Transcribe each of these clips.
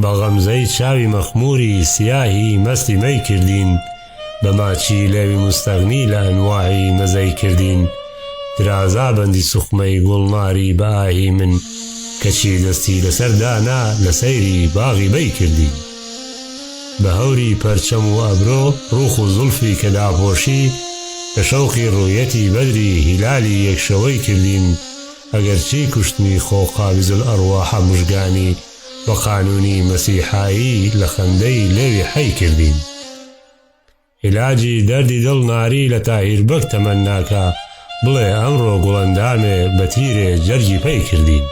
بە غەمزەی چاوی مەخموری سیاهی مەستی مەی کردین بە ماچی لەوی مستەغنی لە ئەنواعی مەزەی کردین درازا بەندی سوخمەی گوڵماری بە ئاهی من کەچی دەستی لەسەر دانا لە سەیری باغی بەی کردین بە هەوری پەرچەم و ئەبرۆ ڕوخ و زولفی کە داپۆشی بە شەوقی ڕوویەتی بەدری هیلالی یەکشەوەی کردین ئەگەرچی کوشتنی خۆ قابض الئەڕواح موژگانی بە قانونی مەسیحایی لە خەندەی لێوی حەی کردین عیلاجی دەردی دڵ ناری لە تاهیربەگ تەمەناکە بڵێ ئەمڕۆ گوڵەندامێ بە تیرێ جەرگی پەی کردین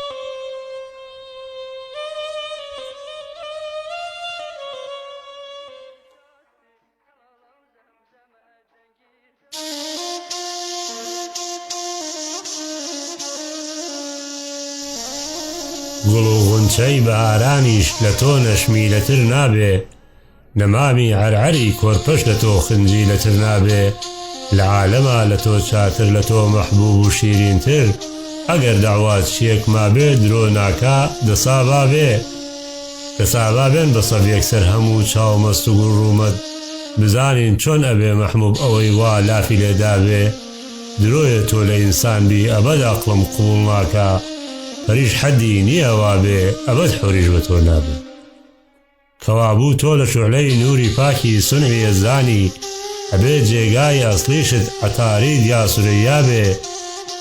گوڵ و غونچەی بە ئارانیش لە تۆ نەشمیلەتر نابێ نەمامی عەرعەری کۆرپەش لە تۆ خنجیلەتر نابێ لە عالەما لە تۆ چاتر لە تۆ مەحبوب و شیرینتر ئەگەر داوات شیەک مابێ درۆ ناکا دەسابا بێ دەسابا بێن بە سەف یەکسەر هەموو چاومەست و گوڕومەت بزانین چۆن ئەبێ مەحموب ئەوەی وا لافی لێدا بێ درۆیە تۆ لە ئینسان بی ئەبەد عەقڵم قبوڵ ناکا پەریش حەدی نییە وا بێ ئەبەد حوریش بە تۆ نابێ کەوابوو تۆ لە شوعلەی نووری پاکی سونعی ێزانی ئەبێ جێگای ئەسڵیشت عەتاری دیا سورەیا بێ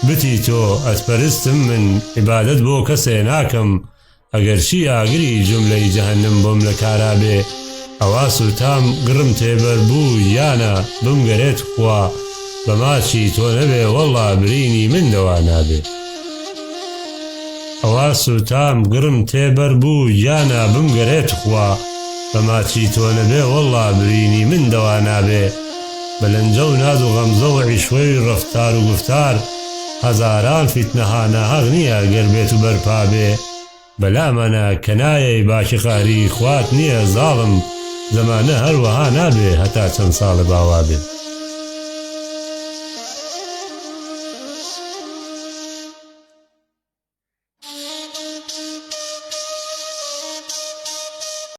بتی تۆ ئەتپەرستم من عیبادەت بۆ کەسێ ناکەم ئەگەرچی ئاگری جوملەی جەهەنم بۆم لە کارا بێ ئەوا سوتام گڕم تێبەر بوو یانە بمگەرێت خوا بە ماچی تۆ نەبێ وەڵڵا برینی من دەوا نابێ ئەوا سوتام گڕم تێبەر بوو یانە بمگەرێت خوا بە ماچی تۆ نەبێ وەڵڵا برینی من دەوا نابێ بە لەنجە و ناز و غەمزە و عیشوەی ڕەفتار و گفتار هەزاران فیتنەها ناهەق نییە گەر بێت و بەرپا بێ بەلامەنە کە نایەی باکی قەهری خوات نییە زاڵم زەمانە هەروەها نابێ هەتا چەند ساڵە باوا بێ